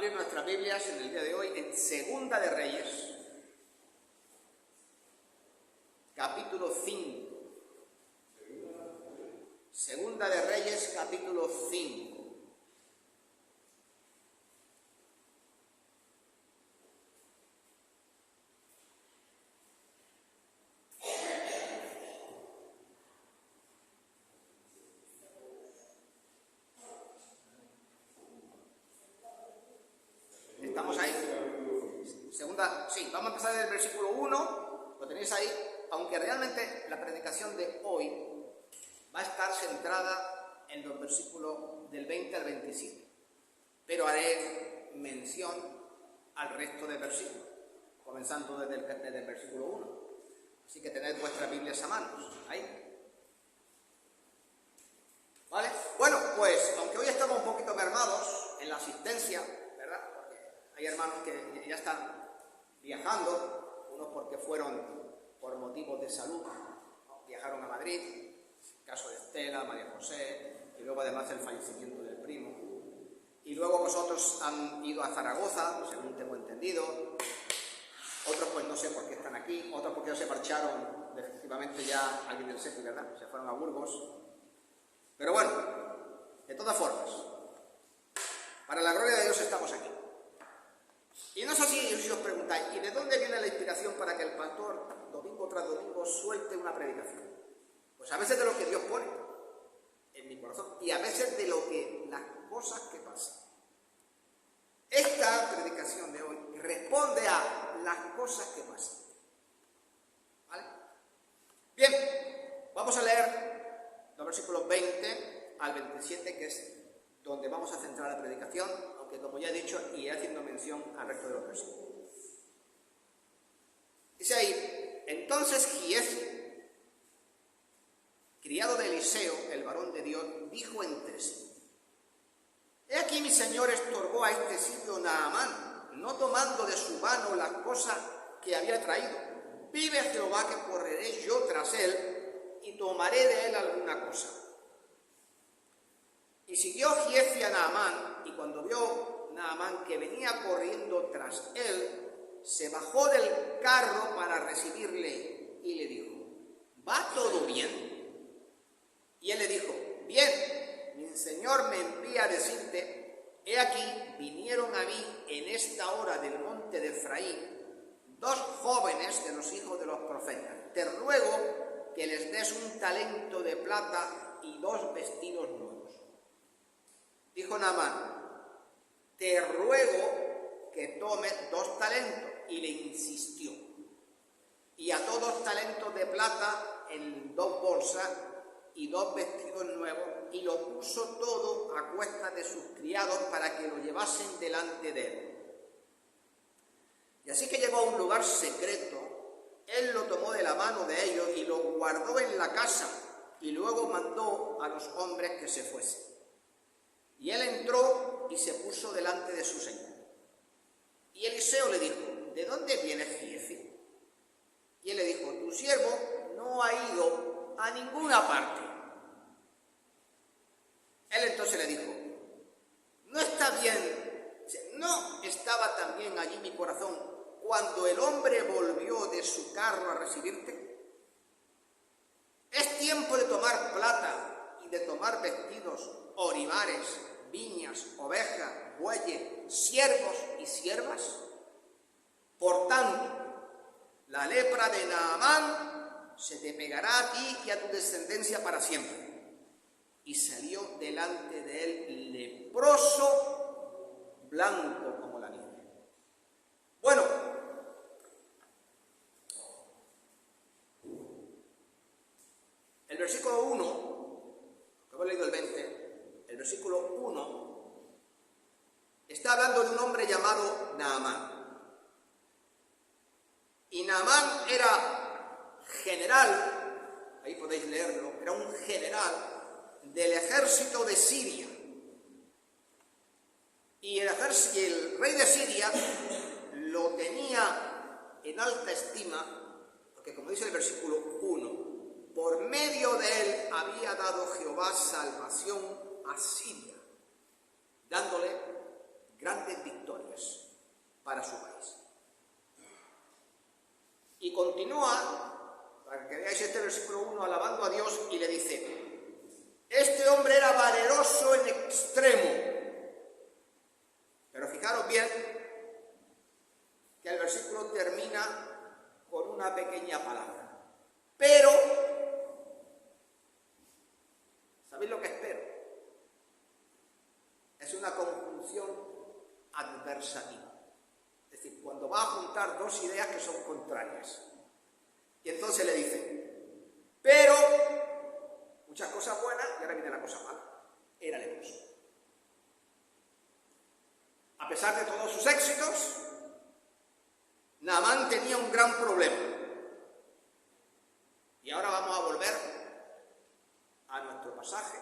abrir nuestras Biblias en el día de hoy en Segunda de Reyes, capítulo 5. Segunda de Reyes, capítulo 5. ¿Estamos ahí? Sí, vamos a empezar desde el versículo 1, lo tenéis ahí, aunque realmente la predicación de hoy va a estar centrada en los versículos del 20 al 27, pero haré mención al resto de versículos, comenzando desde el versículo 1. Así que tened vuestras Biblias a mano, ahí. ¿Vale? Bueno, pues aunque hoy estamos un poquito mermados en la asistencia, ¿verdad? Porque hay hermanos que ya están viajando, unos porque fueron por motivos de salud, ¿no? Viajaron a Madrid, el caso de Estela, María José, y luego además el fallecimiento del primo. Y luego otros han ido a Zaragoza, según tengo entendido, otros pues no sé por qué están aquí, otros porque ya se marcharon definitivamente ya alguien del SEPI, ¿verdad? Se fueron a Burgos. Pero bueno, de todas formas, para la gloria de Dios estamos aquí. Y no sé si os preguntáis, ¿y de dónde viene la inspiración para que el pastor, domingo tras domingo, suelte una predicación? Pues a veces de lo que Dios pone en mi corazón y a veces de las cosas que pasan. Esta predicación de hoy responde a las cosas que pasan. ¿Vale? Bien, vamos a leer los versículos 20 al 27, que es donde vamos a centrar la predicación, aunque como ya he dicho, iré haciendo mención al resto de los versículos. Dice ahí: entonces Giezi, criado de Eliseo, el varón de Dios, dijo entre sí: he aquí mi señor estorbó a este sirio Naamán, no tomando de su mano las cosas que había traído. Vive Jehová que correré yo tras él y tomaré de él alguna cosa. Y siguió Giezi a Naamán, y cuando vio Naamán que venía corriendo tras él, se bajó del carro para recibirle y le dijo: ¿va todo bien? Y él le dijo: bien, mi señor me envía a decirte: he aquí, vinieron a mí en esta hora del monte de Efraín 2 jóvenes de los hijos de los profetas. Te ruego que les des un talento de plata y 2 vestidos nuevos. Dijo Naamán: te ruego que tomes 2 talentos. Y le insistió. Y ató 2 talentos de plata en 2 bolsas y 2 vestidos nuevos, y lo puso todo a cuesta de sus criados para que lo llevasen delante de él. Y así que llegó a un lugar secreto, él lo tomó de la mano de ellos y lo guardó en la casa, y luego mandó a los hombres que se fuesen. Y él entró y se puso delante de su señor. Y Eliseo le dijo: ¿de dónde vienes, Giezi? Y él le dijo: tu siervo no ha ido a ninguna parte. Él entonces le dijo: ¿no estaba también allí mi corazón cuando el hombre volvió de su carro a recibirte? Es tiempo de tomar plata y de tomar vestidos, olivares, viñas, ovejas, bueyes, siervos y siervas. Por tanto, la lepra de Naamán se te pegará a ti y a tu descendencia para siempre. Y salió delante de él leproso, blanco como la nieve. Bueno, el versículo 1, que hemos leído el 20, el versículo 1 está hablando de un hombre llamado Naamán. Y Naamán era general, ahí podéis leerlo, era un general del ejército de Siria. Y el rey de Siria lo tenía en alta estima, porque como dice el versículo 1, por medio de él había dado Jehová salvación a Siria, dándole grandes victorias para su país. Y continúa, para que veáis este versículo 1, alabando a Dios, y le dice: este hombre era valeroso en extremo. Pero fijaros bien que el versículo termina con una pequeña palabra. Pero, ¿sabéis lo que es pero? Es una conjunción adversativa. Es decir, cuando va a juntar dos ideas que son contrarias. Y entonces le dice: pero, muchas cosas buenas, y ahora viene la cosa mala. Era leproso. A pesar de todos sus éxitos, Naamán tenía un gran problema. Y ahora vamos a volver a nuestro pasaje,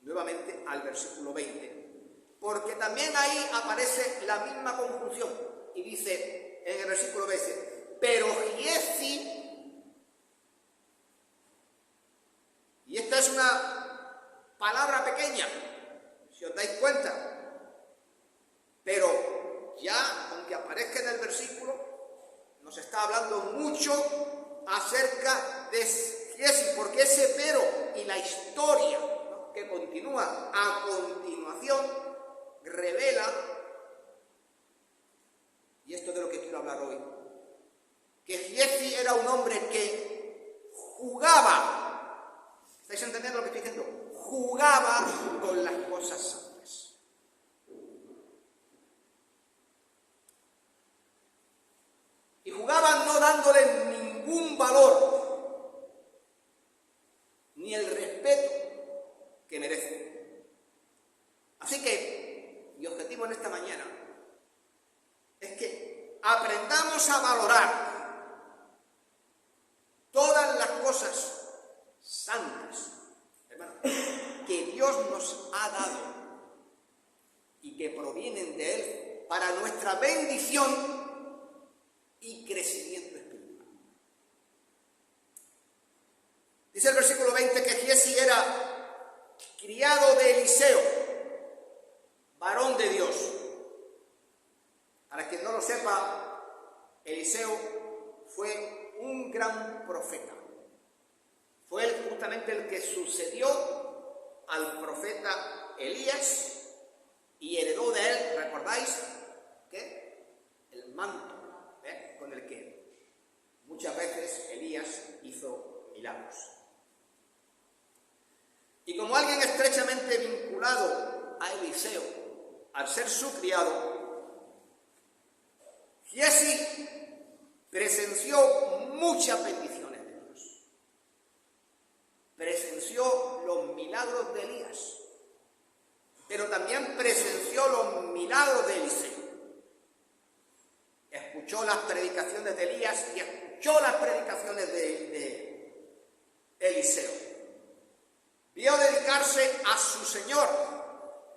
nuevamente al versículo 20, porque también ahí aparece la misma conjunción. Y dice en el versículo 20: pero Giezi, y esta es una palabra pequeña, si os dais cuenta, pero ya, aunque aparezca en el versículo, nos está hablando mucho acerca de Giezi, porque ese pero y la historia, ¿no?, que continúa a continuación revela, y esto es de lo que quiero hablar hoy, que Giezi era un hombre que jugaba, ¿estáis entendiendo lo que estoy diciendo? Jugaba con las cosas santas. Y jugaba no dándole ningún valor, ni el respeto que merece. Así que mi objetivo en esta mañana es que aprendamos a valorar todas las cosas santas, hermano, que Dios nos ha dado y que provienen de Él para nuestra bendición y crecimiento espiritual. Dice el versículo 20 que Giezi era criado de Eliseo, varón de Dios. Para quien no lo sepa, Eliseo fue un gran profeta. Fue él justamente el que sucedió al profeta Elías y heredó de él, ¿recordáis? ¿Qué? El manto, con el que muchas veces Elías hizo milagros. Y como alguien estrechamente vinculado a Eliseo, al ser su criado, Giezi presenció muchas bendiciones de Dios. Presenció los milagros de Elías, pero también presenció los milagros de Eliseo. Escuchó las predicaciones de Elías y escuchó las predicaciones de Eliseo. Vio dedicarse a su Señor,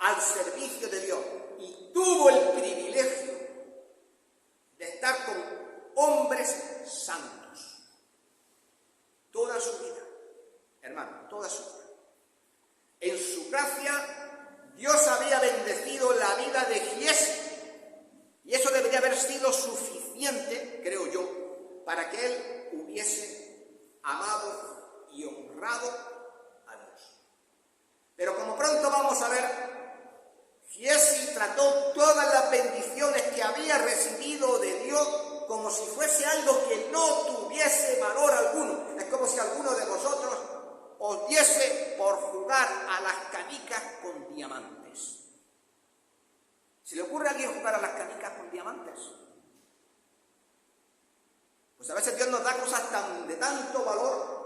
al servicio de Dios, y tuvo el privilegio de estar con hombres santos toda su vida, hermano, toda su vida. En su gracia, Dios había bendecido la vida de Giezi. Y eso debería haber sido suficiente, creo yo, para que él hubiese amado y honrado a Dios. Pero como pronto vamos a ver, Giezi trató todas las bendiciones que había recibido de Dios como si fuese algo que no tuviese valor alguno. Es como si alguno de vosotros os diese por jugar a las canicas con diamantes. ¿Se le ocurre a alguien jugar a las canicas con diamantes? Pues a veces Dios nos da cosas de tanto valor,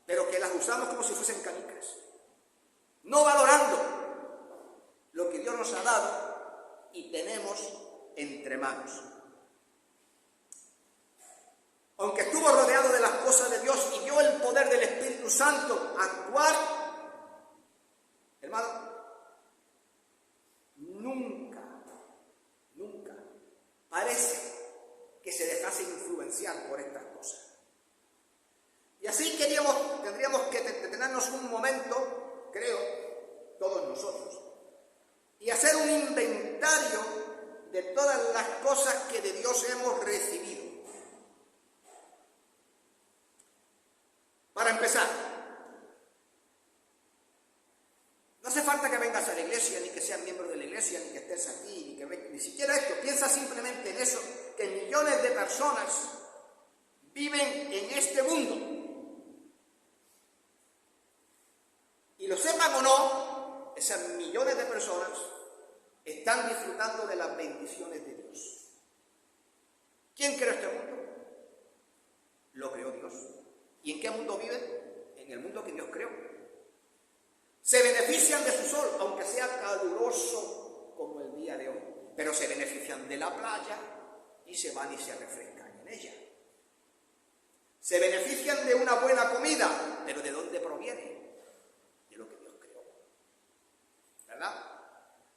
pero que las usamos como si fuesen canicas, no valorando lo que Dios nos ha dado y tenemos entre manos. Aunque estuvo rodeado de las cosas de Dios y vio el poder del Espíritu Santo actuar, hermano, nunca parece que se dejase influenciar por estas cosas. Y así tendríamos que detenernos un momento, creo, todos nosotros, y todas las cosas que de Dios hemos recibido. Para empezar, no hace falta que vengas a la iglesia, ni que seas miembro de la iglesia, ni que estés aquí, ni siquiera esto. Piensa simplemente en eso, que millones de personas viven en este mundo. Y lo sepan o no, esas millones de personas están disfrutando de las bendiciones de Dios. ¿Quién creó este mundo? Lo creó Dios. ¿Y en qué mundo viven? En el mundo que Dios creó. Se benefician de su sol, aunque sea caluroso como el día de hoy, pero se benefician de la playa y se van y se refrescan en ella. Se benefician de una buena comida, pero ¿de dónde proviene? De lo que Dios creó, ¿verdad?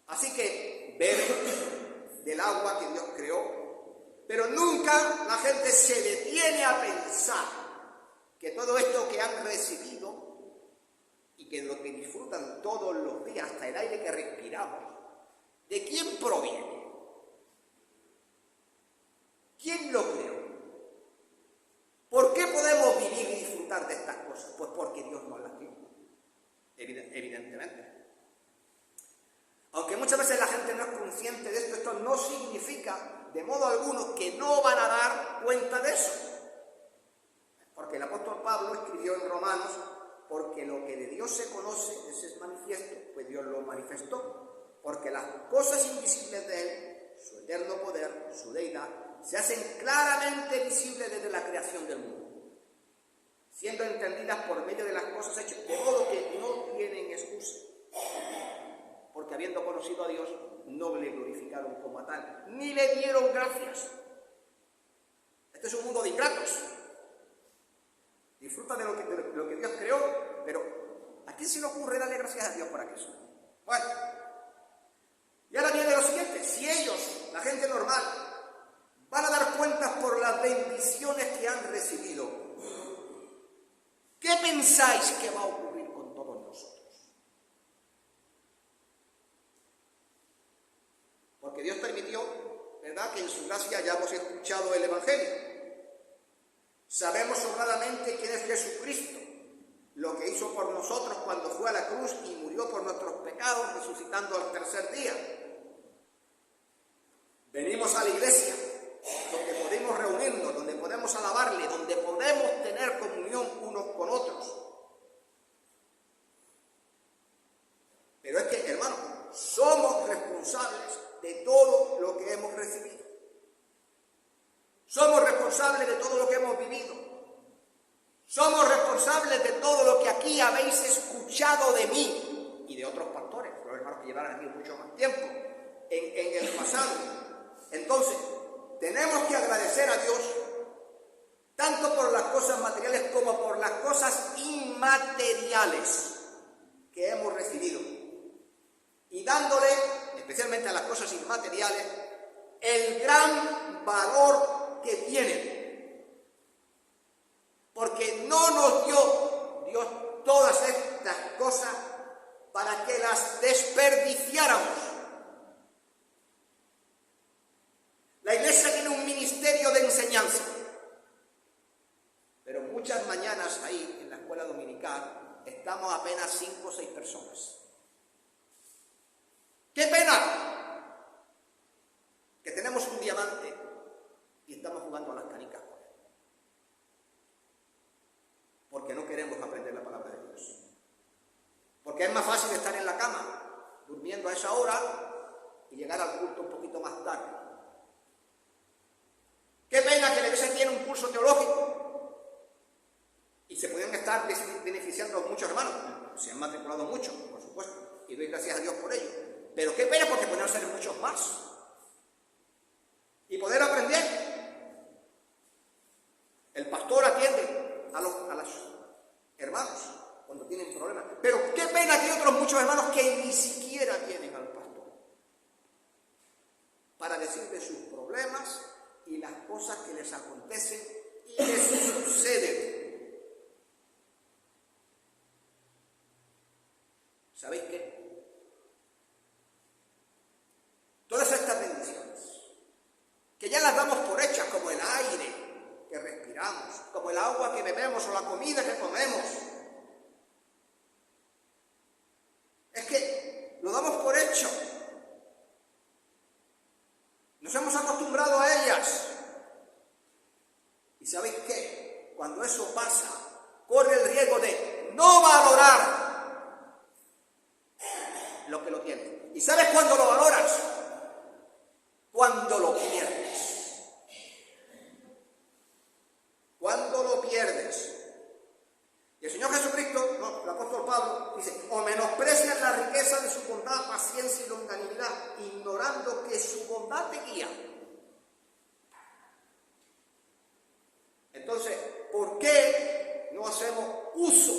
Así que beben del agua que Dios creó, pero nunca la gente se detiene a pensar que todo esto que han recibido y que lo que disfrutan todos los días, hasta el aire que respiramos, ¿de quién proviene? ¿Quién lo creó? ¿Por qué podemos vivir y disfrutar de estas cosas? Pues porque Dios nos las dio, evidentemente. Aunque muchas veces la gente no es consciente de esto, esto no significa de modo alguno que no van a dar cuenta de eso. Porque el apóstol Pablo escribió en Romanos, porque lo que de Dios se conoce, ese es manifiesto, pues Dios lo manifestó. Porque las cosas invisibles de Él, su eterno poder, su deidad, se hacen claramente visibles desde la creación del mundo, siendo entendidas por medio de las cosas hechas, de modo que no tienen excusa. Porque habiendo conocido a Dios, no le glorificaron como a tal, ni le dieron gracias. Este es un mundo de ingratos. Disfruta de lo que Dios creó, pero ¿a quién se le ocurre darle gracias a Dios por aquello? Bueno, y ahora viene lo siguiente: si ellos, la gente normal, van a dar cuentas por las bendiciones que han recibido, ¿qué pensáis que va a ocurrir con todos nosotros? Porque Dios permitió, ¿verdad?, que en su gracia hayamos escuchado el Evangelio. Sabemos honradamente quién es Jesucristo, lo que hizo por nosotros cuando fue a la cruz y murió por nuestros pecados, resucitando al tercer día. Venimos a la iglesia, donde podemos reunirnos, donde podemos alabarle, donde podemos tener comunión unos con otros. Pero es que, hermano, somos responsables de todo lo que hemos recibido. Somos responsables de todo lo que hemos vivido. Somos responsables de todo lo que aquí habéis escuchado de mí y de otros pastores, los hermanos que llevaron aquí mucho más tiempo en el pasado. Entonces, tenemos que agradecer a Dios tanto por las cosas materiales como por las cosas inmateriales que hemos recibido, y dándole, especialmente a las cosas inmateriales, el gran valor que tienen, porque no nos dio Dios todas estas cosas para que las desperdiciáramos. La iglesia tiene un ministerio de enseñanza, pero muchas mañanas ahí en la escuela dominical estamos apenas 5 o 6 personas. ¡Qué pena! Que tenemos un diamante y estamos jugando a las canicas con él, porque no queremos aprender la palabra de Dios. Porque es más fácil estar en la cama, durmiendo a esa hora, y llegar al culto un poquito más tarde. Qué pena que la iglesia tiene un curso teológico y se pueden estar beneficiando muchos hermanos. Se han matriculado muchos, por supuesto, y doy gracias a Dios por ello. Pero qué pena, porque pueden ser muchos más y poder aprender. El pastor atiende a los hermanos cuando tienen problemas, pero qué pena que hay otros muchos hermanos que ni siquiera tienen al pastor para decirle sus problemas y las cosas que les acontecen y les suceden. ¿Sabéis qué? Todas estas bendiciones agua que bebemos o la comida que comemos. Es que lo damos por hecho. Nos hemos acostumbrado a ellas. ¿Y sabéis qué? Cuando eso pasa, corre el riesgo de no valorar lo que lo tiene. ¿Y sabes cuándo lo valoras? Cuando lo pierdes. Cuando lo pierdes. Y el Señor Jesucristo, el apóstol Pablo, dice: o menosprecias la riqueza de su bondad, paciencia y longanimidad, ignorando que su bondad te guía. Entonces, ¿por qué no hacemos uso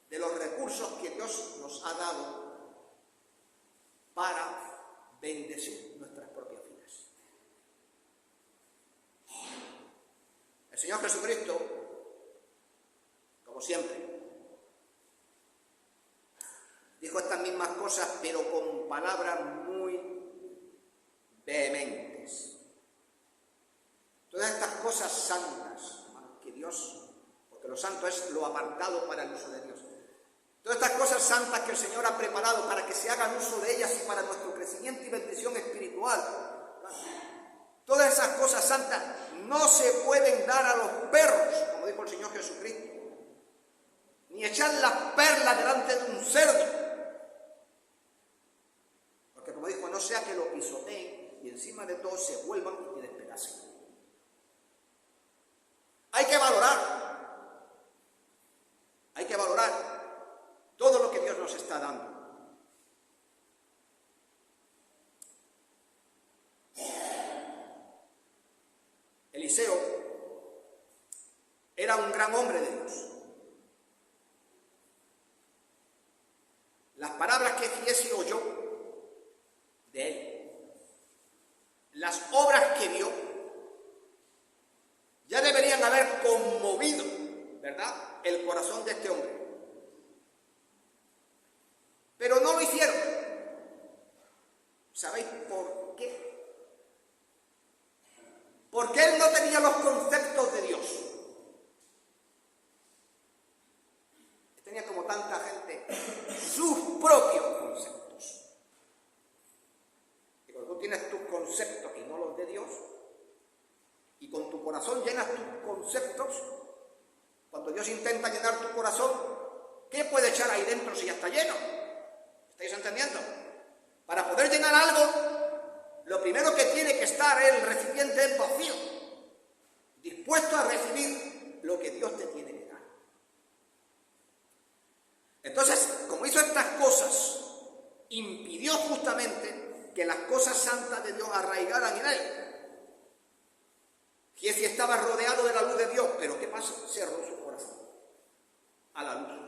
de los recursos que Dios nos ha dado para bendecir nuestras propias vidas? El Señor Jesucristo, como siempre, dijo estas mismas cosas, pero con palabras muy vehementes. Todas estas cosas santas, que Dios, porque lo santo es lo apartado para el uso de Dios. Todas estas cosas santas que el Señor ha preparado para que se hagan uso de ellas y para nuestro crecimiento y bendición espiritual. Todas esas cosas santas no se pueden dar a los perros, como dijo el Señor Jesucristo, ni echar las perlas delante de un cerdo, porque como dijo, no sea que lo pisoteen y encima de todo se vuelvan y despedacen. Hay que valorar todo lo que Dios nos está dando. Eliseo era un gran hombre de Dios. Las palabras que Giesi oyó de él, las obras que vio, ya deberían haber conmovido, ¿verdad?, el corazón de este hombre. Pero no lo hicieron. ¿Sabéis por qué? Porque él no tenía los conceptos de Dios. Tenía, como tanta gente, sus propios conceptos. Y cuando tú tienes tus conceptos y no los de Dios, y con tu corazón llenas tus conceptos, cuando Dios intenta llenar tu corazón, ¿qué puede echar ahí dentro si ya está lleno? ¿Estáis entendiendo? Para poder llenar algo, lo primero que tiene que estar el recipiente es vacío, dispuesto a recibir lo que Dios te tiene que dar. Entonces, como hizo estas cosas, impidió justamente que las cosas santas de Dios arraigaran en él. Giesi estaba rodeado de la luz de Dios, pero ¿qué pasa? Cerró su corazón a la luz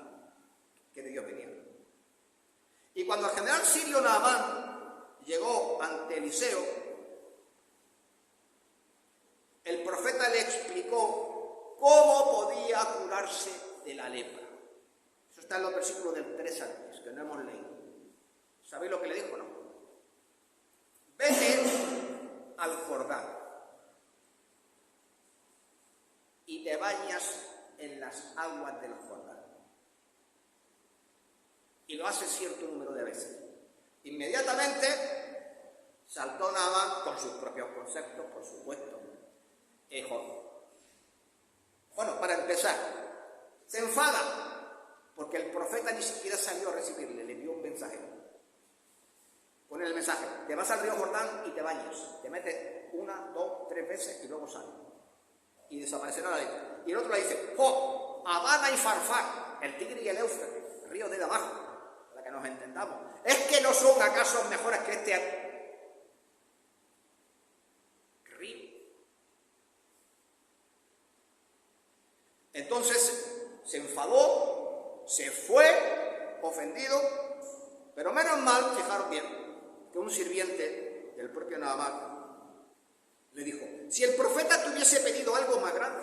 que de Dios venía. Y cuando el general sirio Naamán llegó ante Eliseo, el profeta le explicó cómo podía curarse de la lepra. Eso está en los versículos del 3 al 10, que no hemos leído. ¿Sabéis lo que le dijo, no? Vete al Jordán y te bañas en las aguas del Jordán. Y lo hace cierto número de veces. Inmediatamente saltó Naamán con sus propios conceptos, por supuesto. Bueno, para empezar, se enfada porque el profeta ni siquiera salió a recibirle, le dio un mensajero. Con el mensaje: te vas al río Jordán y te bañas, te metes 1, 2, 3 veces y luego sales. Y desaparecerá la lepra. Y el otro le dice: Abana y Farfar, el Tigre y el Éufrates, río de Damasco, para que nos entendamos. ¿Es que no son acaso mejores que este río? Entonces se enfadó, se fue ofendido, pero menos mal, fijaros bien, que un sirviente del propio Naamán le dijo: si el profeta te hubiese pedido algo más grande,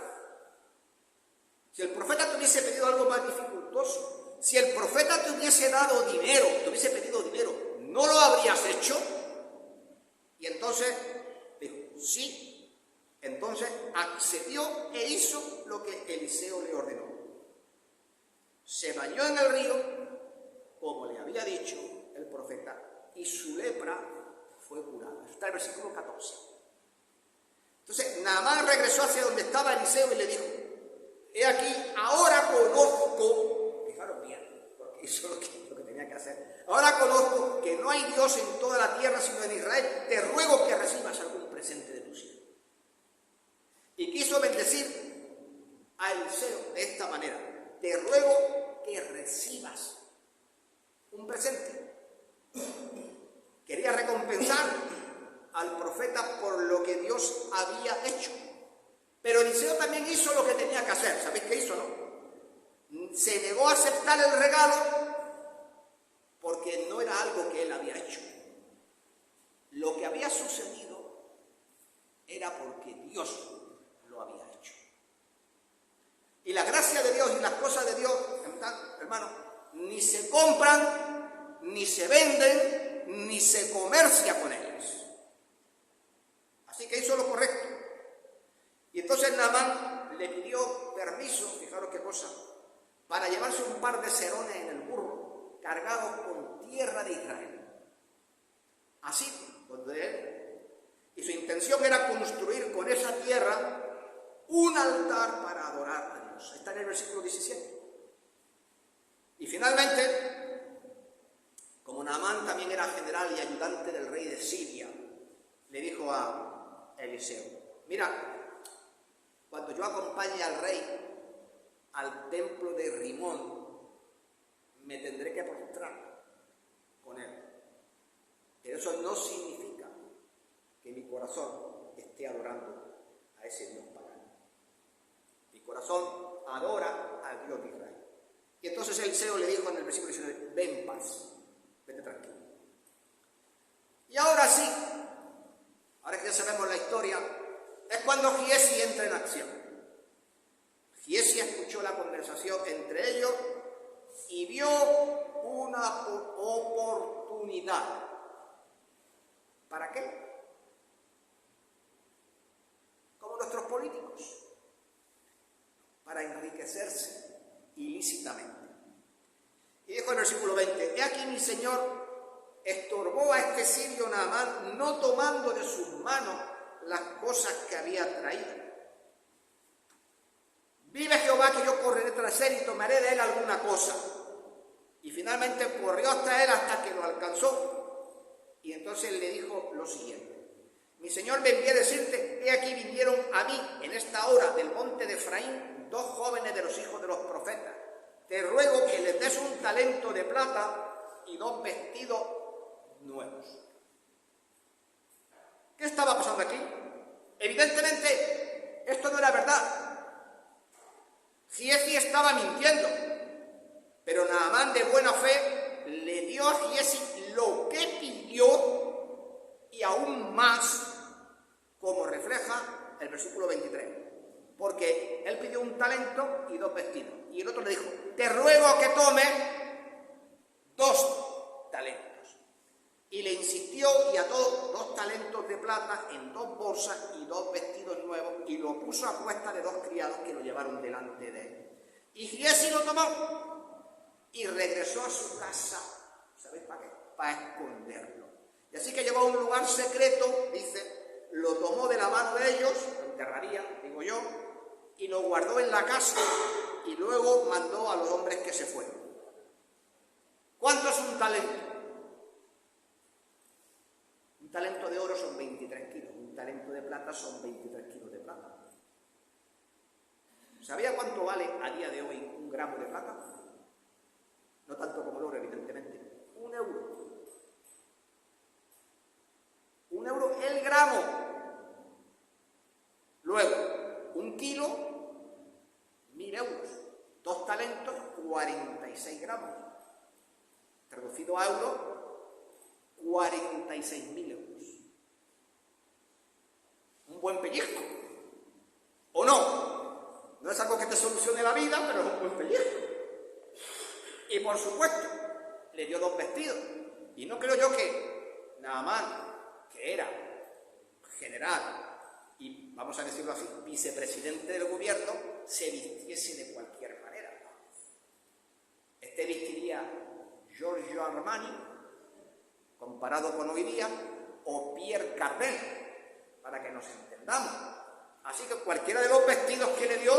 si el profeta te hubiese pedido algo más dificultoso, si el profeta te hubiese dado dinero, te hubiese pedido dinero, ¿no lo habrías hecho? Y entonces dijo: sí, Entonces accedió e hizo lo que Eliseo le ordenó. Se bañó en el río, como le había dicho el profeta, y su lepra fue curada. Está el versículo 14. Entonces Naamán regresó hacia donde estaba Eliseo y le dijo: he aquí, ahora conozco, fijaros bien, porque hizo lo que tenía que hacer, ahora conozco que no hay Dios en toda la tierra sino en Israel. Te ruego que recibas algún presente de tu siervo. Y quiso bendecir a Eliseo de esta manera: te ruego que recibas un presente. Quería recompensar al profeta por lo que Dios había hecho. Pero Eliseo también hizo lo que tenía que hacer. ¿Sabéis qué hizo, no? Se negó a aceptar el regalo porque no era algo que él había hecho. Lo que había sucedido era porque Dios lo había hecho. Y la gracia de Dios y las cosas de Dios, hermano, ni se compran, ni se venden, ni se comercia con ellas. Así que hizo lo correcto. Y entonces Naamán le pidió permiso, fijaros qué cosa, para llevarse un par de serones en el burro, cargados con tierra de Israel. Así, donde él, y su intención era construir con esa tierra un altar para adorar a Dios. Está en el versículo 17. Y finalmente, como Naamán también era general y ayudante del rey de Siria, le dijo a Eliseo: mira, cuando yo acompañe al rey al templo de Rimón, me tendré que postrar con él. Pero eso no significa que mi corazón esté adorando a ese Dios pagano. Mi corazón adora al Dios de Israel. Y entonces Eliseo le dijo en el versículo 19: ven en paz, vete tranquilo. Y ahora sí, ahora que ya sabemos la historia, es cuando Giezi entra en acción. Giezi escuchó la conversación entre ellos y vio una oportunidad. ¿Para qué? Como nuestros políticos, para enriquecerse ilícitamente. Y dijo en el versículo 20: he aquí mi señor estorbó a este sirio Naamán, no tomando de sus manos las cosas que había traído. Vive Jehová que yo correré tras él y tomaré de él alguna cosa. Y finalmente corrió hasta él hasta que lo alcanzó. Y entonces le dijo lo siguiente: mi señor me envió a decirte, he aquí vinieron a mí en esta hora del monte de Efraín 2 jóvenes de los hijos de los profetas. Te ruego que les des un talento de plata y 2 vestidos nuevos. ¿Qué estaba pasando aquí? Evidentemente, esto no era verdad. Giezi estaba mintiendo, pero Naamán de buena fe le dio a Giezi lo que pidió y aún más, como refleja el versículo 23. Porque él pidió un talento y 2 vestidos. Y el otro le dijo: te ruego que tome 2 talentos. Y le insistió y ató 2 talentos de plata en 2 bolsas y 2 vestidos nuevos, y lo puso a cuesta de 2 criados que lo llevaron delante de él. Y Giezi lo tomó y regresó a su casa. ¿Sabéis para qué? Para esconderlo. Y así que llegó a un lugar secreto, dice, lo tomó de la mano de ellos, lo enterraría, digo yo, y lo guardó en la casa, y luego mandó a los hombres que se fueron. ¿Cuánto es un talento? Un talento de oro son 23 kilos, un talento de plata son 23 kilos de plata. ¿Sabía cuánto vale a día de hoy un gramo de plata? No tanto como el oro, evidentemente. 1 euro. 1 euro el gramo. Luego, 1 kilo, 1.000 euros. 2 talentos, 46 gramos. Traducido a euros, 46.000 euros. Un buen pellizco. ¿O no? No es algo que te solucione la vida, pero es un buen pellizco. Y por supuesto, le dio 2 vestidos. Y no creo yo que Naamán, que era general y vamos a decirlo así, vicepresidente del gobierno, se vistiese de cualquier manera. Este vestiría Giorgio Armani, comparado con hoy día, o Pierre Cardin, para que nos entendamos. Así que cualquiera de los vestidos que le dio,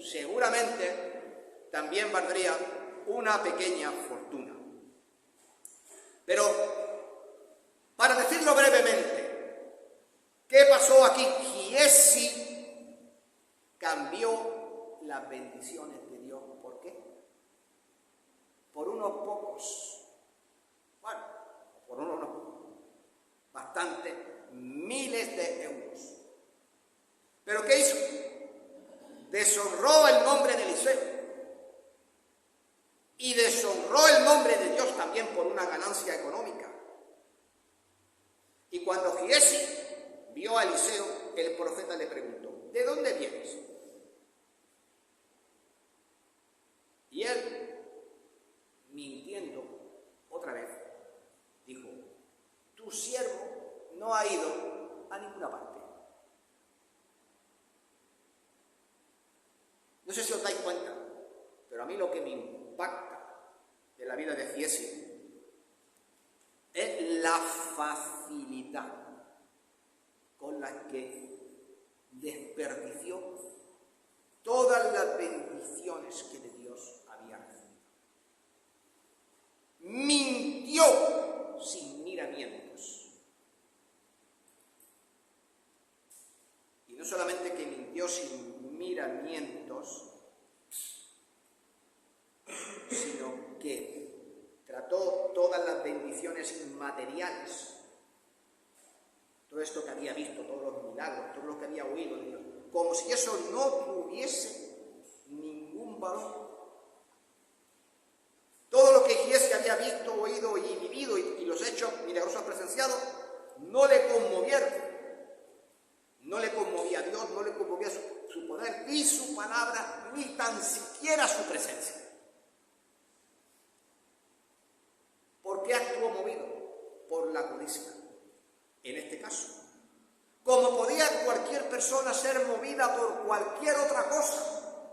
seguramente también valdría una pequeña fortuna. Pero, para decirlo brevemente, ¿qué pasó aquí? Giezi cambió las bendiciones de Dios. ¿Por qué? Por unos pocos, bueno, por unos no, bastantes, miles de euros. ¿Pero qué hizo? Deshonró el nombre de Eliseo y deshonró el nombre de Dios también por una ganancia económica. Y cuando Giezi vio a Eliseo, el profeta le preguntó: ¿de dónde vienes? Y él, mintiendo otra vez, dijo: tu siervo no ha ido a ninguna parte. No sé si os dais cuenta, pero a mí lo que me impacta de la vida de Giezi es la facilidad con la que desperdició todas las bendiciones que de Dios había recibido. Mintió sin miramientos. Y no solamente que mintió sin miramientos, sino que trató todas las bendiciones inmateriales, todo esto que había visto, todos los milagros, todo lo que había oído de Dios, como si eso no tuviese ningún valor. Todo lo que Giezi había visto, oído y vivido y los hechos milagrosos presenciados no le conmovieron. No le conmovía a Dios, no le conmovía su poder, ni su palabra, ni tan siquiera su presencia. ¿Por qué actuó movido? Por la codicia. En este caso, como podía cualquier persona ser movida por cualquier otra cosa.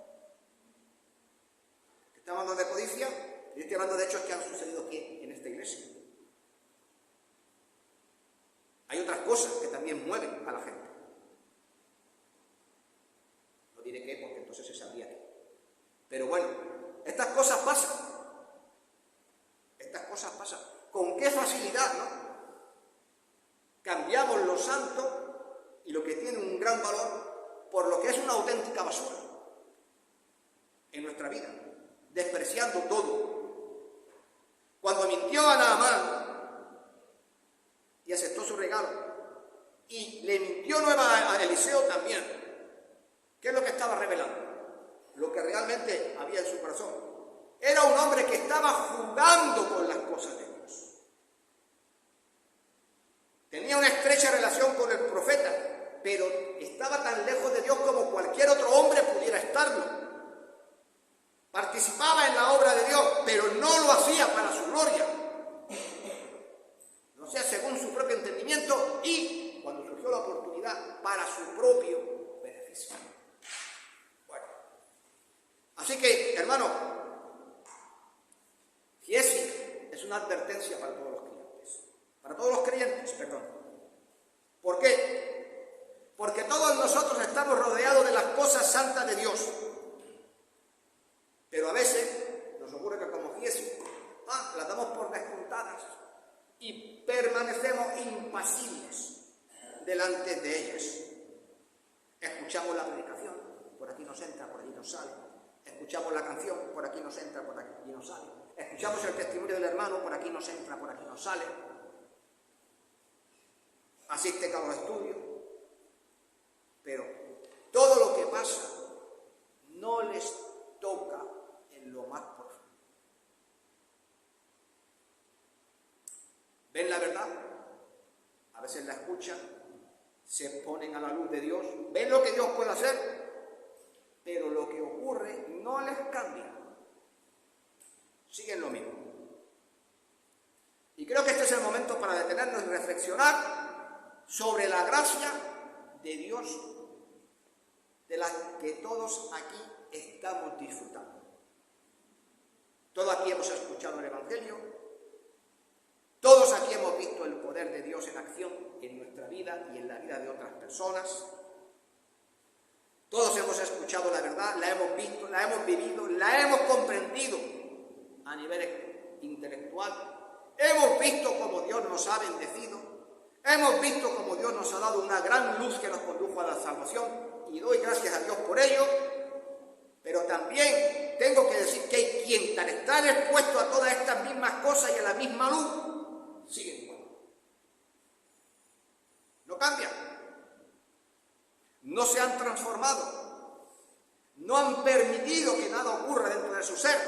¿Estamos hablando de codicia? Yo estoy hablando de hechos que han sucedido aquí en esta iglesia. Hay otras cosas que también mueven a la gente. No diré qué, porque entonces se sabría qué. Pero bueno, estas cosas pasan. Estas cosas pasan. ¿Con qué facilidad, no? Cambiamos lo santo y lo que tiene un gran valor por lo que es una auténtica basura en nuestra vida, despreciando todo. Cuando mintió a Naamán y aceptó su regalo, y le mintió nueva a Eliseo también, ¿qué es lo que estaba revelando? Lo que realmente había en su corazón. Era un hombre que estaba jugando con las cosas de Dios. Tenía una estrecha relación con el profeta, pero estaba tan lejos de Dios como cualquier otro hombre pudiera estarlo. Participaba en la obra de Dios, pero no lo hacía para su gloria. Lo hacía según su propio entendimiento y, cuando surgió la oportunidad, para su propio beneficio. Bueno, así que, hermano, Giezi es una advertencia para todos los creyentes. Para todos los creyentes, perdón. ¿Por qué? Porque todos nosotros estamos rodeados de las cosas santas de Dios. Pero a veces nos ocurre que como Giezi, las damos por descontadas y permanecemos impasibles delante de ellas. Escuchamos la predicación, por aquí nos entra, por allí nos sale. Escuchamos la canción, por aquí nos entra, por aquí nos sale. Escuchamos el testimonio del hermano, por aquí nos entra, por aquí nos sale. Asiste a los estudios. Pero todo lo que pasa no les toca en lo más profundo. ¿Ven la verdad? A veces la escuchan, se ponen a la luz de Dios, ven lo que Dios puede hacer, pero lo que ocurre no les cambia. Siguen lo mismo. Y creo que este es el momento para detenernos y reflexionar sobre la gracia de Dios de las que todos aquí estamos disfrutando. Todos aquí hemos escuchado el Evangelio, todos aquí hemos visto el poder de Dios en acción en nuestra vida y en la vida de otras personas. Todos hemos escuchado la verdad, la hemos visto, la hemos vivido, la hemos comprendido a nivel intelectual. Hemos visto cómo Dios nos ha bendecido. Hemos visto cómo Dios nos ha dado una gran luz que nos condujo a la salvación y doy gracias a Dios por ello. Pero también tengo que decir que hay quien tan está expuesto a todas estas mismas cosas y a la misma luz, sigue igual. No cambian. No se han transformado, no han permitido que nada ocurra dentro de su ser.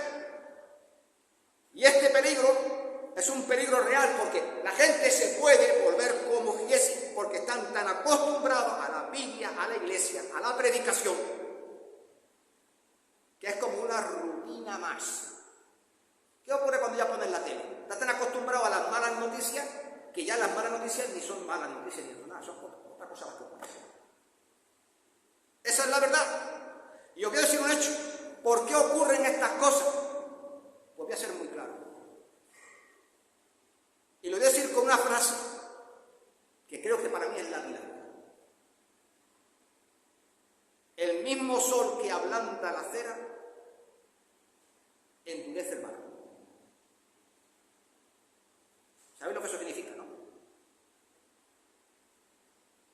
Y este peligro es un peligro real porque la gente se puede volver como Giesi porque están tan acostumbrados a la Biblia, a la iglesia, a la predicación, que es como una rutina más. ¿Qué ocurre cuando ya pones la tele? Estás tan acostumbrado a las malas noticias que ya las malas noticias ni son malas noticias ni son nada, son otra cosa más que ocurre. Esa es la verdad. Y os voy a decir un hecho. ¿Por qué ocurren estas cosas? Pues voy a ser muy claro. Y lo voy a decir con una frase que creo que para mí es la vida. El mismo sol que ablanda la cera endurece el mar. ¿Sabéis lo que eso significa, no?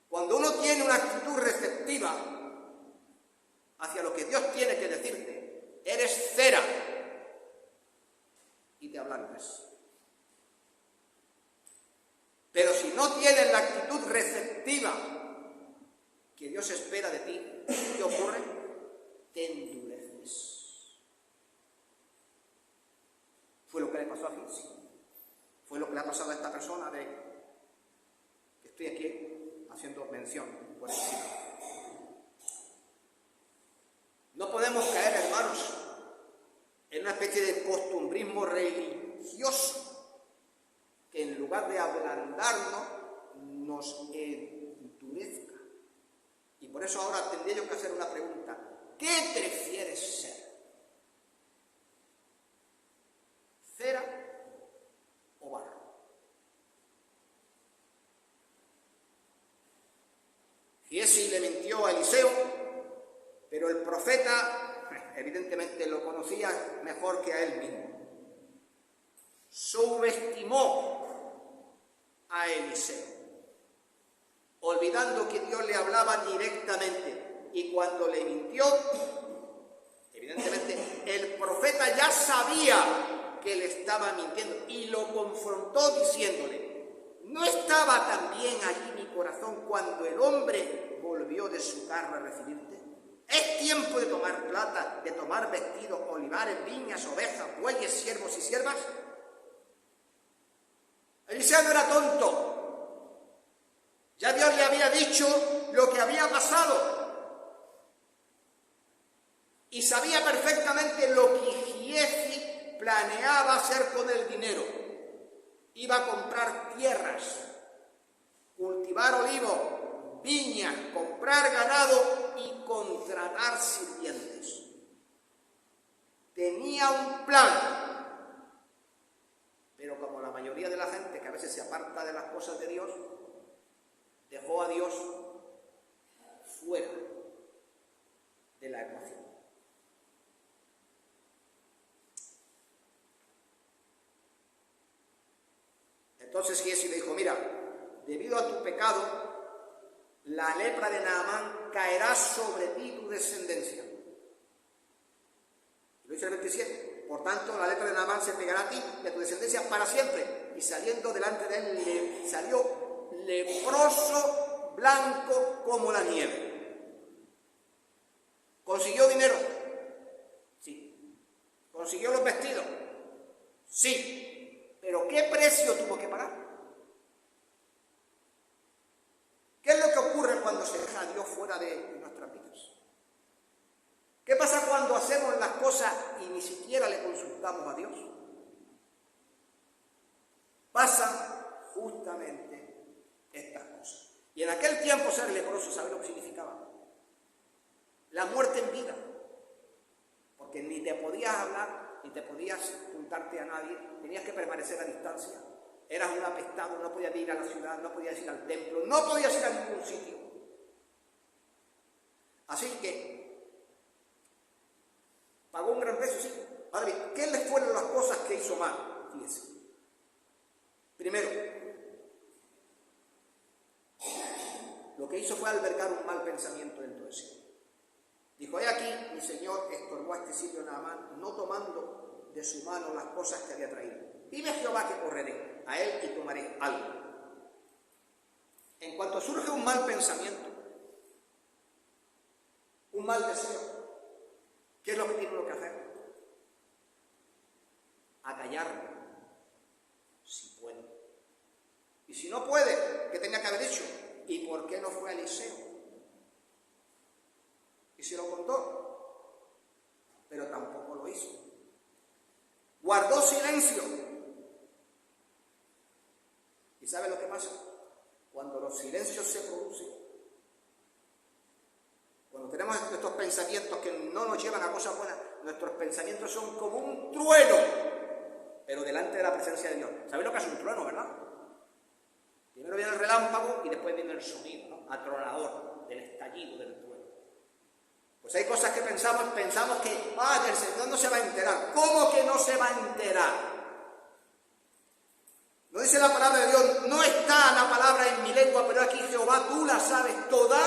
Cuando uno tiene una actitud receptiva hacia lo que Dios tiene que decirte, eres cera y te ablandas. Pero si no tienes la actitud receptiva que Dios espera de ti, ¿qué ocurre? Te endureces. Fue lo que le pasó a Giesi. Fue lo que le ha pasado a esta persona de que estoy aquí haciendo mención por encima. No podemos caer, hermanos, en una especie de costumbrismo religioso que en lugar de ablandarnos, nos endurezca. Y por eso ahora tendría yo que hacer una pregunta. ¿Qué prefieres ser? ¿Cera o barro? Giesi le mintió a Eliseo, pero el profeta evidentemente lo conocía mejor que a él mismo. Subestimó a Eliseo, olvidando que Dios le hablaba directamente. Y cuando le mintió, evidentemente el profeta ya sabía que le estaba mintiendo y lo confrontó diciéndole: ¿no estaba también allí mi corazón cuando el hombre volvió de su carro a recibirte? Es tiempo de tomar plata, de tomar vestidos, olivares, viñas, ovejas, bueyes, siervos y siervas. Eliseo no era tonto. Ya Dios le había dicho lo que había pasado. Y sabía perfectamente lo que Giesi planeaba hacer con el dinero. Iba a comprar tierras, cultivar olivos, viñas, comprar ganado y contratar sirvientes. Tenía un plan, pero como la mayoría de la gente que a veces se aparta de las cosas de Dios, dejó a Dios fuera de la ecuación. Entonces Giesi le dijo: mira, debido a tu pecado, la lepra de Naamán caerá sobre ti y tu descendencia. Lo dice el 27. Por tanto, la lepra de Naamán se pegará a ti y a tu descendencia para siempre. Y saliendo delante de él, salió leproso, blanco como la nieve. ¿Consiguió dinero? Sí. ¿Consiguió los vestidos? Sí. ¿Pero qué precio tuvo que pagar? ¿Qué es lo que ocurre cuando se deja a Dios fuera de nuestras vidas? ¿Qué pasa cuando hacemos las cosas y ni siquiera le consultamos a Dios? Pasan justamente estas cosas. Y en aquel tiempo ser leproso, ¿sabes lo que significaba? La muerte en vida. Porque ni te podías hablar, ni te podías juntarte a nadie, tenías que permanecer a distancia. Eras un apestado, no podías ir a la ciudad, no podías ir al templo, no podías ir a ningún sitio. Así que pagó un gran precio, sí. Ahora bien, ¿qué le fueron las cosas que hizo mal? Fíjense. Primero, lo que hizo fue albergar un mal pensamiento dentro de sí. Dijo, he aquí, mi señor estorbó a este sitio Naamán, no tomando de su mano las cosas que había traído. Dime Jehová que correré a él y tomaré algo. En cuanto surge un mal pensamiento, un mal deseo, ¿qué es lo que tiene uno que hacer? Acallarlo, si puede. Y si no puede, ¿qué tenía que haber hecho? ¿Y por qué no fue a Eliseo? Y se lo contó, pero tampoco lo hizo. Guardó silencio. ¿Y sabe lo que pasa? Cuando los silencios se producen, cuando tenemos nuestros pensamientos que no nos llevan a cosas buenas, nuestros pensamientos son como un trueno, pero delante de la presencia de Dios. ¿Sabéis lo que es un trueno, verdad? Primero viene el relámpago y después viene el sonido, ¿no? Atronador del estallido del trueno. Pues hay cosas que pensamos que, el Señor no se va a enterar. ¿Cómo que no se va a enterar? No dice la palabra de Dios, no está la palabra en mi lengua, pero aquí Jehová, tú la sabes toda.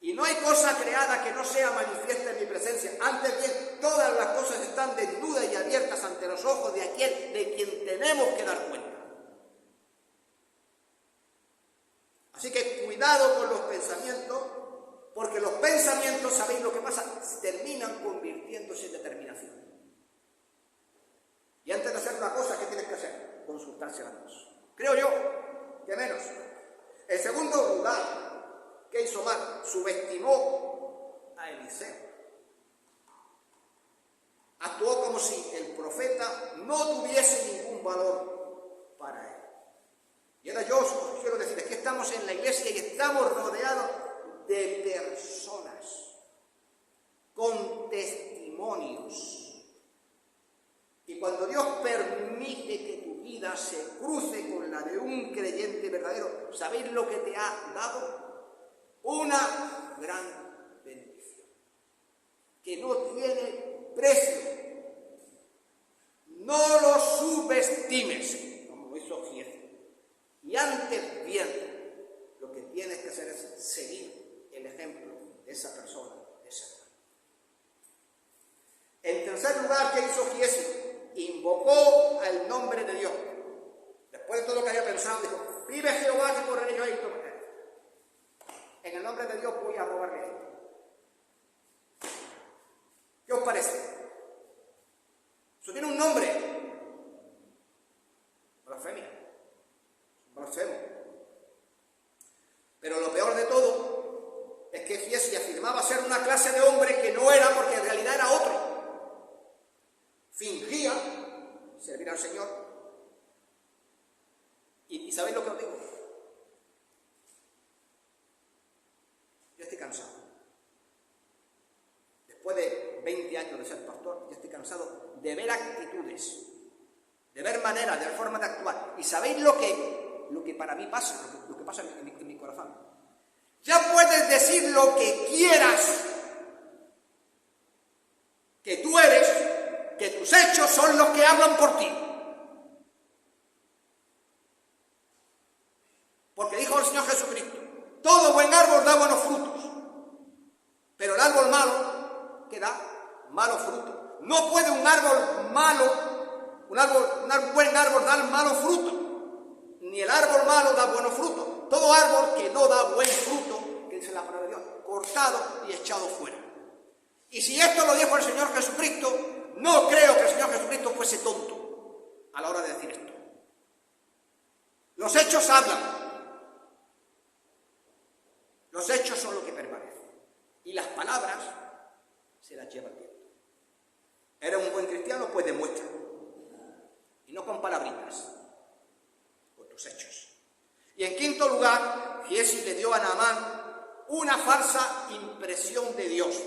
Y no hay cosa creada que no sea manifiesta en mi presencia. Antes bien, todas las cosas están desnudas y abiertas ante los ojos de aquel de quien tenemos que dar cuenta. Así que cuidado con los pensamientos, porque los pensamientos, ¿sabéis lo que pasa? Terminan convirtiéndose en determinación. Y antes de hacer una cosa, ¿qué tienes que hacer? Consultarse a Dios. Creo yo que menos. En segundo lugar, ¿qué hizo mal? Subestimó a Eliseo. Actuó como si el profeta no tuviese ningún valor para él. Y ahora yo os quiero decir, es que estamos en la iglesia y estamos rodeados de personas con testimonios. Y cuando Dios permite que tu vida se cruce con la de un creyente verdadero, ¿sabéis lo que te ha dado? Una gran bendición, que no tiene precio. No lo subestimes, como lo hizo Giesi. Y antes bien, lo que tienes que hacer es seguir el ejemplo de esa persona, de ese hermano. En tercer lugar, ¿qué hizo Giesi? Invocó al nombre de Dios. Después de todo lo que había pensado, dijo, vive Jehová que correré yo ahí. En el nombre de Dios voy a robarle esto. ¿Qué os parece? Eso tiene un nombre. Blasfemia. Blasfemo. Pero lo peor de todo es que Giesi afirmaba ser una clase de hombre que no era, porque en realidad era otro. Fingía servir al Señor. ¿Y sabéis lo que os digo? Yo estoy cansado. Después de 20 años de ser pastor, yo estoy cansado de ver actitudes, de ver maneras, de ver formas de actuar. ¿Y sabéis lo que para mí pasa, lo que pasa en mi corazón? Ya puedes decir lo que quieras, que tú eres, que tus hechos son los que hablan por ti. Porque dijo el Señor Jesucristo, todo buen árbol da buenos frutos, pero el árbol malo que da malos frutos. No puede un árbol malo, un buen árbol dar malos frutos, ni el árbol malo da buenos frutos. Todo árbol que no da buen fruto, que dice la palabra de Dios, cortado y echado fuera. Y si esto lo dijo el Señor Jesucristo, no creo que el Señor Jesucristo fuese tonto a la hora de decir esto. Los hechos hablan. Los hechos son lo que permanece. Y las palabras se las lleva el viento. ¿Eres un buen cristiano? Pues demuéstralo. Y no con palabritas. los Hechos. Y en quinto lugar, Giezi le dio a Naamán una falsa impresión de Dios.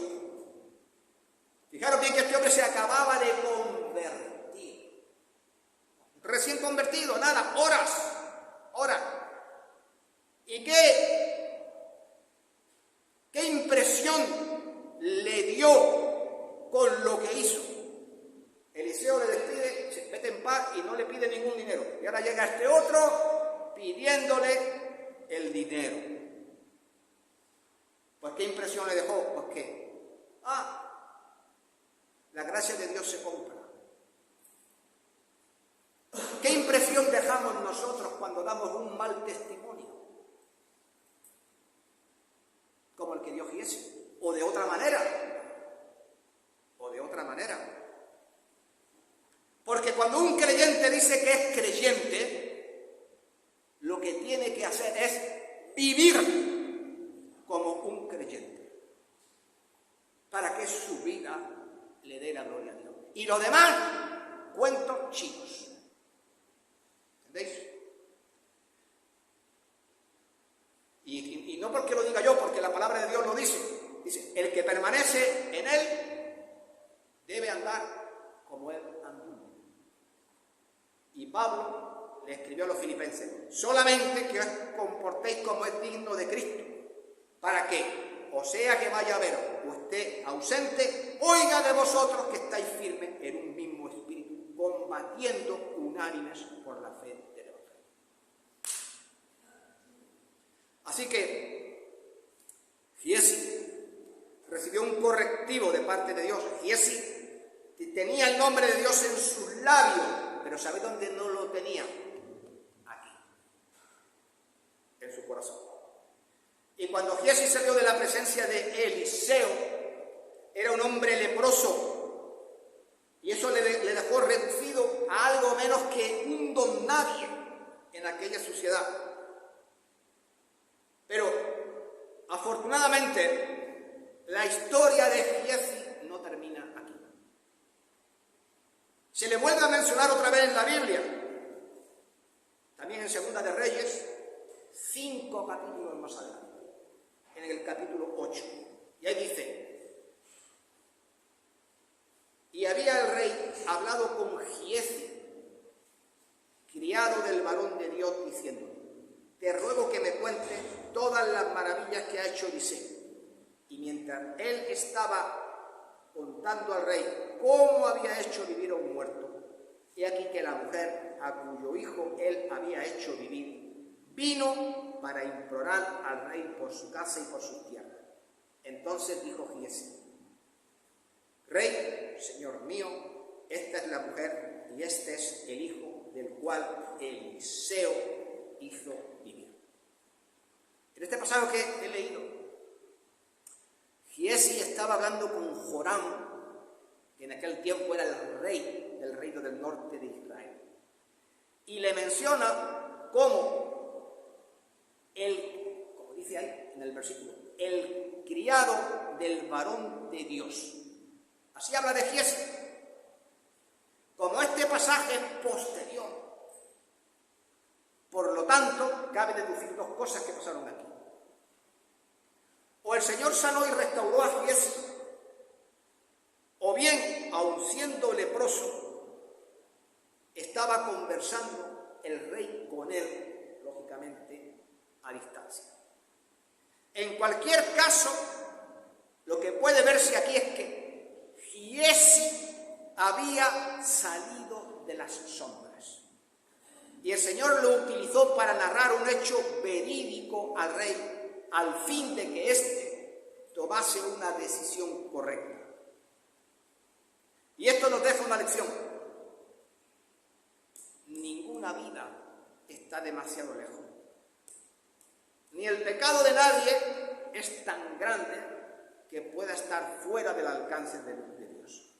Fijaros bien que este hombre se acababa de convertir. Recién convertido, nada, horas. ¿Y qué impresión le dio con lo que hizo? Eliseo le despide, se vete en paz y no le pide ningún dinero. Y ahora llega este otro pidiéndole el dinero. Pues ¿qué impresión le dejó? Pues que, la gracia de Dios se compra. ¿Qué impresión dejamos nosotros cuando damos un mal testimonio? Como el que dio Giezi. O de otra manera. Porque cuando un creyente dice que es creyente, lo que tiene que hacer es vivir como un creyente, para que su vida le dé la gloria a Dios. Y lo demás, cuentos chicos. ¿Entendéis? Y no porque lo diga yo, porque la palabra de Dios lo dice. Dice, el que permanece en él debe andar como él andó. Y Pablo le escribió a los filipenses, solamente que os comportéis como es digno de Cristo, para que, o sea que vaya a ver o esté ausente, oiga de vosotros que estáis firmes en un mismo espíritu, combatiendo unánimes por la fe del Evangelio. Así que Giezi recibió un correctivo de parte de Dios. Giezi tenía el nombre de Dios en sus labios, pero ¿sabe dónde no lo tenía? Aquí, en su corazón. Y cuando Giezi salió de la presencia de Eliseo, era un hombre leproso, y eso le dejó reducido a algo menos que un don nadie en aquella sociedad. Pero afortunadamente la historia de Giezi no termina aquí. Se le vuelve a mencionar otra vez en la Biblia, también en Segunda de Reyes, 5 capítulos más adelante, en el capítulo 8. Y ahí dice, y había el rey hablado con Giezi, criado del varón de Dios, diciendo, te ruego que me cuentes todas las maravillas que ha hecho Eliseo. Y mientras él estaba contando al rey cómo había hecho vivir a un muerto, he aquí que la mujer a cuyo hijo él había hecho vivir vino para implorar al rey por su casa y por sus tierras. Entonces dijo Giezi, rey, señor mío, esta es la mujer y este es el hijo del cual Eliseo hizo vivir. En este pasaje que he leído, Giezi estaba hablando con Joram, que en aquel tiempo era el rey del reino del norte de Israel, y le menciona como dice ahí en el versículo, el criado del varón de Dios. Así habla de Giezi. Como este pasaje es posterior, por lo tanto, cabe deducir dos cosas que pasaron aquí. O el Señor sanó y restauró a Giezi, o bien, aun siendo leproso, estaba conversando el rey con él, lógicamente, a distancia. En cualquier caso, lo que puede verse aquí es que Giezi había salido de las sombras. Y el Señor lo utilizó para narrar un hecho verídico al rey, al fin de que éste tomase una decisión correcta. Y esto nos deja una lección. Ninguna vida está demasiado lejos. Ni el pecado de nadie es tan grande que pueda estar fuera del alcance de Dios.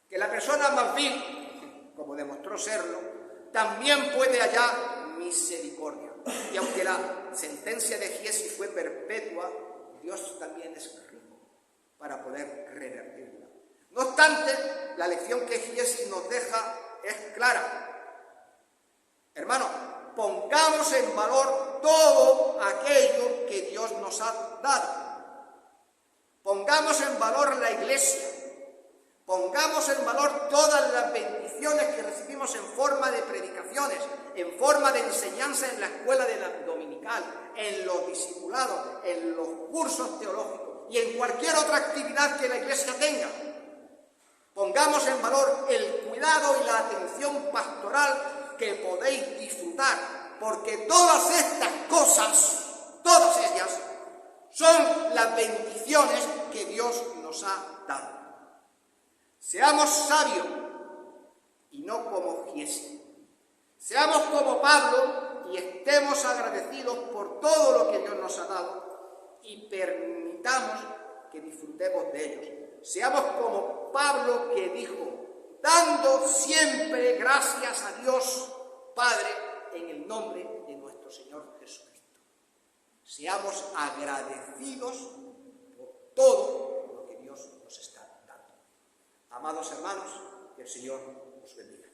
Que la persona más vil, como demostró serlo, también puede hallar misericordia. Y aunque la sentencia de Giezi fue perpetua, Dios también es rico para poder revertirla. No obstante, la lección que Giezi nos deja es clara. Hermano, pongamos en valor todo aquello que Dios nos ha dado. Pongamos en valor la iglesia. Pongamos en valor todas las bendiciones que recibimos en forma de predicaciones, en forma de enseñanza en la escuela de la dominical, en los discipulados, en los cursos teológicos y en cualquier otra actividad que la iglesia tenga. Pongamos en valor el cuidado y la atención pastoral que podéis disfrutar, porque todas estas cosas, todas ellas, son las bendiciones que Dios nos ha dado. Seamos sabios y no como Giesi. Seamos como Pablo y estemos agradecidos por todo lo que Dios nos ha dado y permitamos que disfrutemos de ellos. Seamos como Pablo, que dijo: dando siempre gracias a Dios Padre en el nombre de nuestro Señor Jesucristo. Seamos agradecidos por todo lo que Dios nos está dando. Amados hermanos, que el Señor os bendiga.